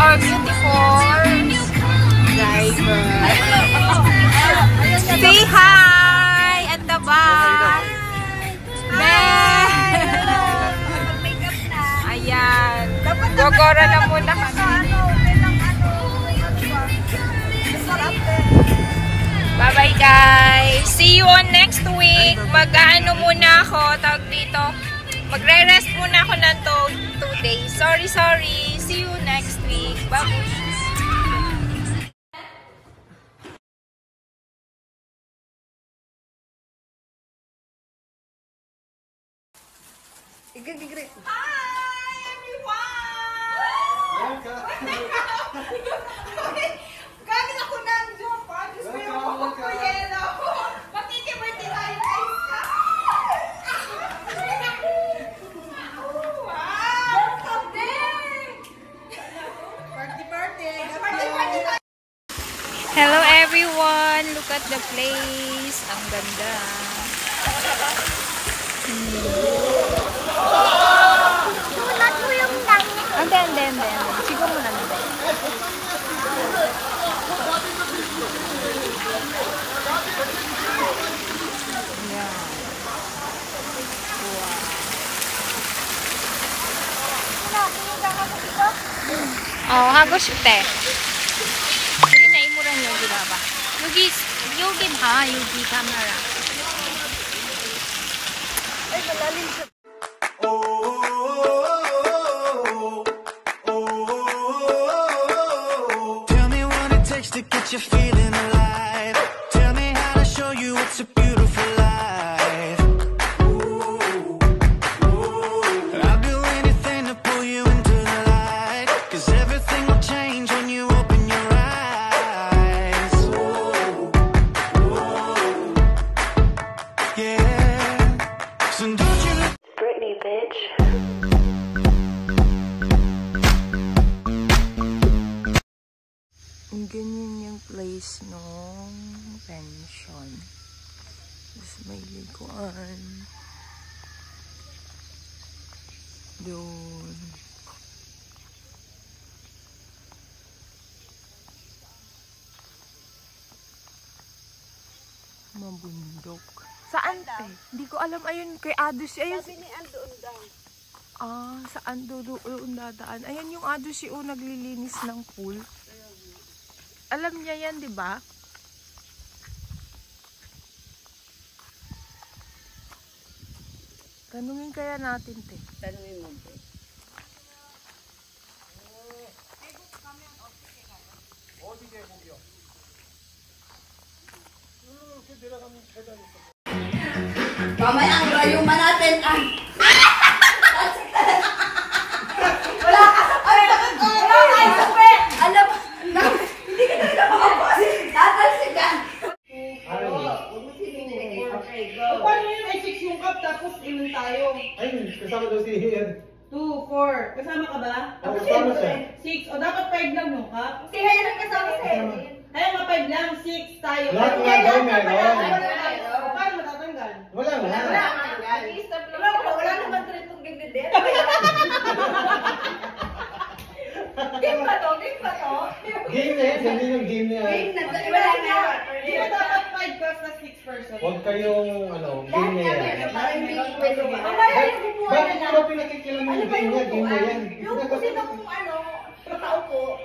our beautiful driver. Say hi at the back. Ayan. Gogora na muna kami. Bye-bye guys. See you on next week. Mag-ano muna ako. Tawag dito. Magre-rest muna ako ng 2 days. Sorry. See you next week. Bye-bye. Hi everyone! Gamit ako ng Joppa. Diyos ko yung buhok ko yelo. Makikibirthday tayo guys. Wow! Birthday! Hello everyone! Look at the place. Ang ganda. Sulat mo yung langit. Hindi. Sigo mo na lang. Yan. Wow. Oh, hagos te. Hindi na imuran yung ba? Yugi ba? Yugi camera. Ay, malalim siya. To get you feeling alive. Tell me how to show you it's a beautiful life. I'll do anything to pull you into the light, 'cause everything will change when you open your eyes. Yeah. So don't you look Britney, bitch. Ganyan yung place nung pension. Tapos may likuan. Doon. Mabundok. Saan te? Hindi ko alam. Ayun kay Adus. Ayun. Sabi ni Aldoon daw. Saan doon dadaan? Ayan yung Adus yung naglilinis ng pool. Alam niya yan, di ba? Tanungin kaya natin, te. Tanungin mo, te. Mamaya ang rayuma natin ay... Wala ka sa pwede! Wala ka sa pwede! Alam mo, hindi ka talaga makapos! Tatalsikan! Paano yun ay 6 yung cup tapos ilan tayo? Ay, kasama daw si Ian. 2, 4. Kasama ka ba? Ako kasama siya. 6. O dapat 5 lang yung cup. Si Hayan ang kasama sa Edwin. Kaya nga 5 lang, 6 tayo. Lahat nga daw meron. Paano matatanggal? Wala na. Wala naman rin itong gagdadit. Game ba to? Game na yan. Hindi yung game na yan. Wala na. Di ba dapat 5 cups na 6 person? Huwag kayong, game na yan. Parang hindi ko pwede ba? Bakit nyo ba pinakikilam yung game na yan? Game na yan. Yung kasi nung nakaupo,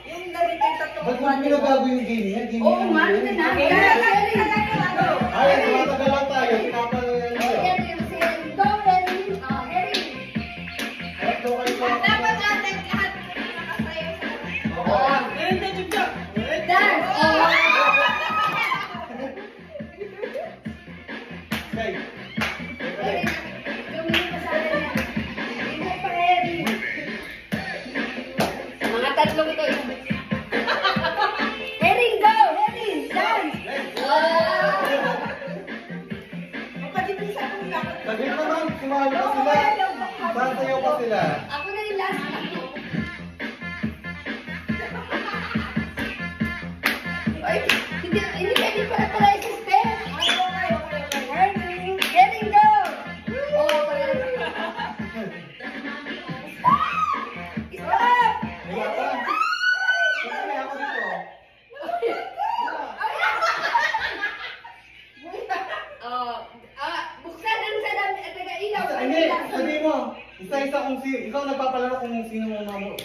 yung ganito yung tatlong Ba't mo pinagago yung game na yan? Game na yan. Ay, tumatagal lang tayo. Pinapanood yan tayo. Dapat natin lahat nakasayaw sa dance! Okay. Mga tatlong ito. Herring, go! Herring, dance! Sabi ko naman, sumali pa sila. Sasayaw pa sila. Ako na yung last na. Hindi pwede pala yung step. Herring, herring, go! Stop! Isa-isa kung ikaw nagpapalaro kung sino unang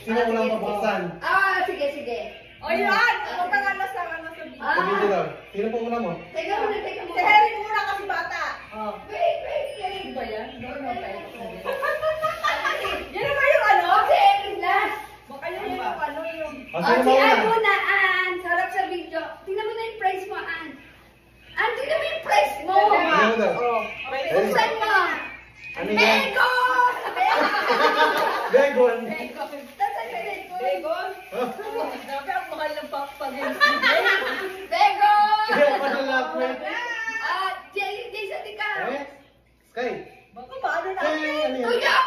mabuksan. Sige, sige. O yan! Huwag kang alas na video. Sabihin lang. Sino po una mo? Teka muna. Si Harry muna kasi bata. Wait. Ba yan? Yan ba yung ano? Baka yun yung ano yung... Sino Si mauna? Ann muna, Ann. Sarap sa video. Tingnan mo na yung price mo, Ann. Ann, tingnan mo yung price mo. Sino daw? Buksan mo. Ano yan? Begon! Begon. Nasaan ka, Begon? Begon? Grabe ang mahal ng papagin. Begon! Kaya pa nalapit. Jason, ikaw. Sky. Baka paano na? Sky, ano yan? Tuyo!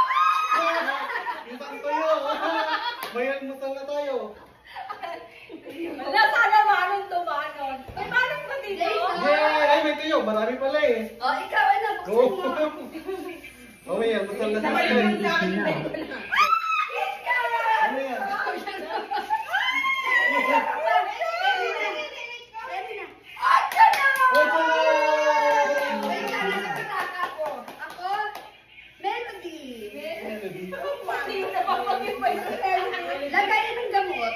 Isang tuyo. May almusal na tayo. Wala sana manon to manon. May manon ba dito? Yay! Ay, may tuyo. Marami pala eh. Ikaw, ano? Go. Buksan mo. Oh, may almusal na si Sabay Sky. naman sa akin yung Begon. Ano yan? Ocho na! Ocho na! Wait ka na sa pinaka ko. Ako, Melody. Pati yung napapagin pa yung Melody. Lagayan ng gamot.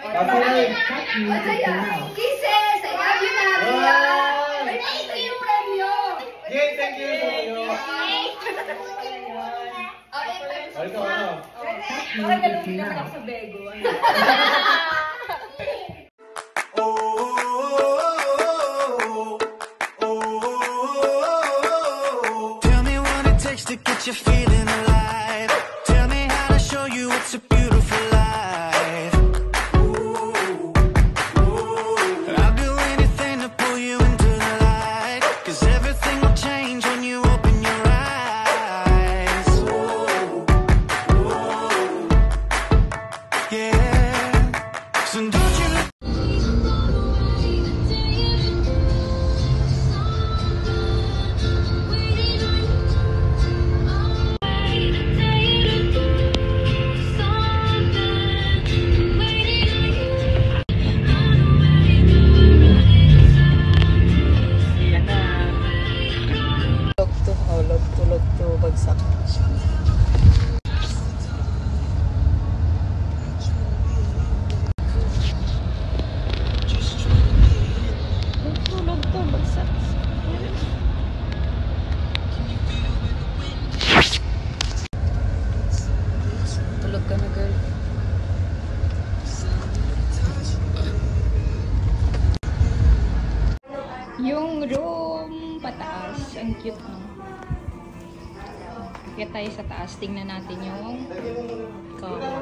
Kasi na eh. O sa'yo, kisses! I love you na, Ria. Ay, ito yung premyo. Yay, thank you sa iyo. O, ito. Ay, ikaw ano? Parang galungin naman ako sa Begon. Tell me what it takes to get you feeling alive. Tell me how to show you it's a beautiful life. I'll do anything to pull you into the light. 'Cause everything will change when you open your eyes. Yeah. So don't you look Tulog to, bagsak. Tulog to, bagsak. Tulog ka na, girl. Yung room pataas, ang cute mo. Kaya tayo sa taas, tingnan natin yung kama.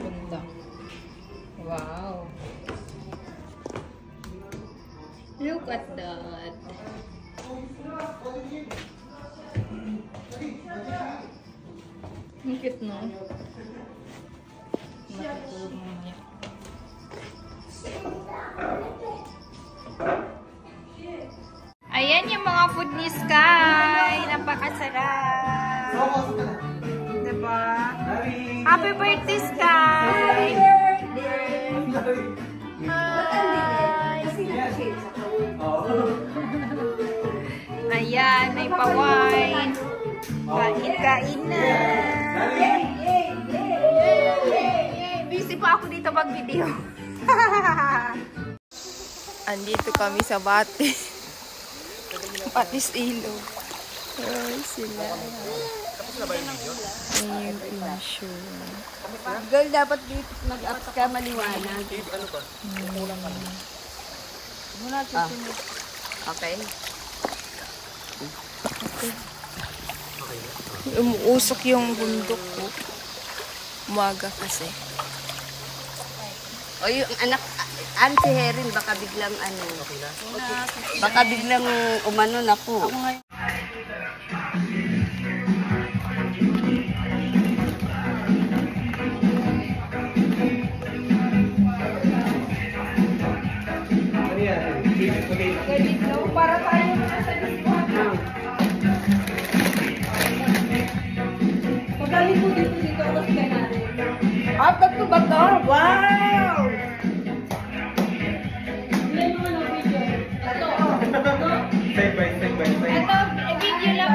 Ganda. Wow. Look at that. Ang cute, no? Matutulog mamaya. Ayan yung mga food ni Sky. Napakasarap. Diba? Happy birthday, Sky! Hi! Ayan, may pa-wine. Kain-kain na. Busy pa ako dito mag-video. Andito kami sa Bati. Patis Ilo. Ay, sila. Ayun, pinsure. Girl, dapat dito mag-ups ka maliwanag. Okay. Umuusok yung bundok ko. Umaga kasi. O yung anak, si Herin, baka biglang ano. Baka biglang umano na po. Ano yan? Para tayo sa discount. Pagaling po dito ako sa natin. At ito ba ito? Wow! Step by step by step. Ito, video lang.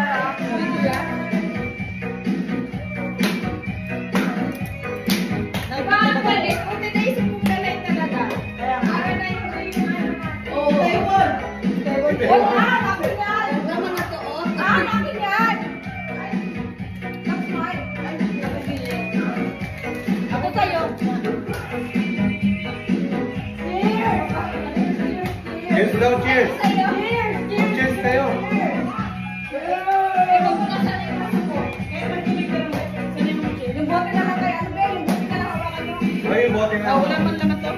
Cheers daw, cheers! Cheers kayo! Ay, yung bote na. Wala man laman to.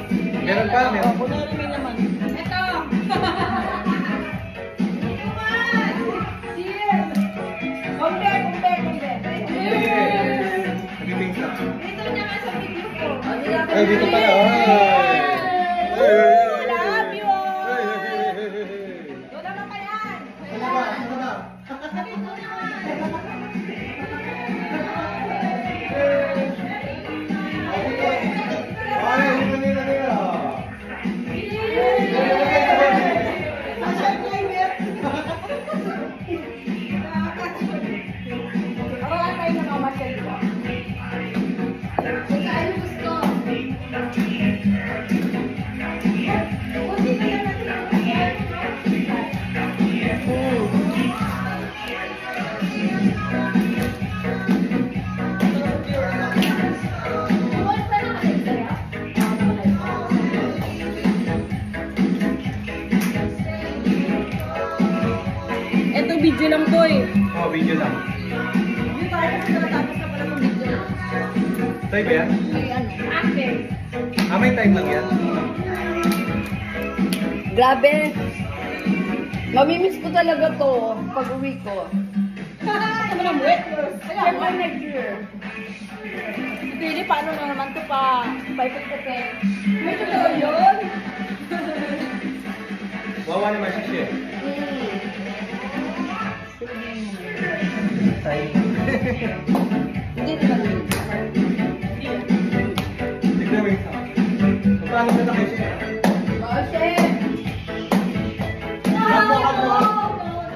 Meron pa, meron. Wala rin may laman. Ito. Nagipings na. Dito naman sa video ko. Ay, dito pala. Love you. Wala na pa yan. Ano ba? Ano ba? Ay, dito nila nila. Ito video lang to eh. Oh, video lang. Tayo ba yan? Ah, may time lang yan. Grabe. Mamimiss ko talaga to pag uwi ko. Ano naman mo eh? Siyempre next year. Pili, paano na naman to pa? Paipit-ipit. May totoo yun? Wawa naman siya siya. Tayo. Hindi naman yun. Tignan mo yung sound. Paano ka na kayo siya? Oh, shit! Kapo, kapo.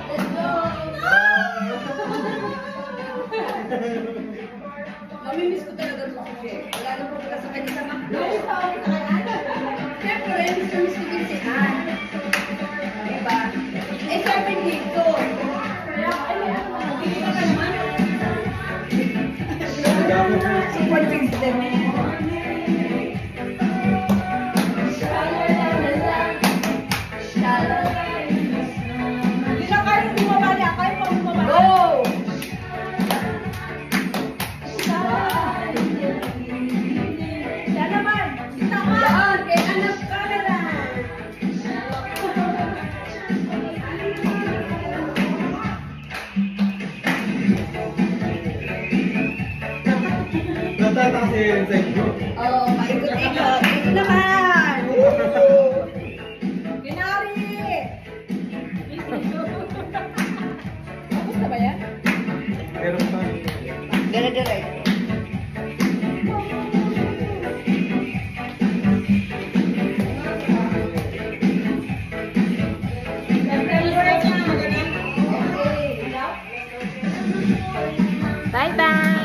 Let's go! Mamimiss ko talaga ito kasi. Wala na po pala sa kanya sa McDo. Siyempre, miss ko din si Ann. Diba? Eh, siyempre dito. Support system. Hindi na kayo bumaba niya. Kayo pa bumaba. Go! Yan naman. Tama. Saan? Kay anak camera. Natata kasi yun sa inyo. Oh, paikot-ikot. Ito naman. Kinari. Tapos na ba yan? Meron pa. Dire-dire. Bye-bye.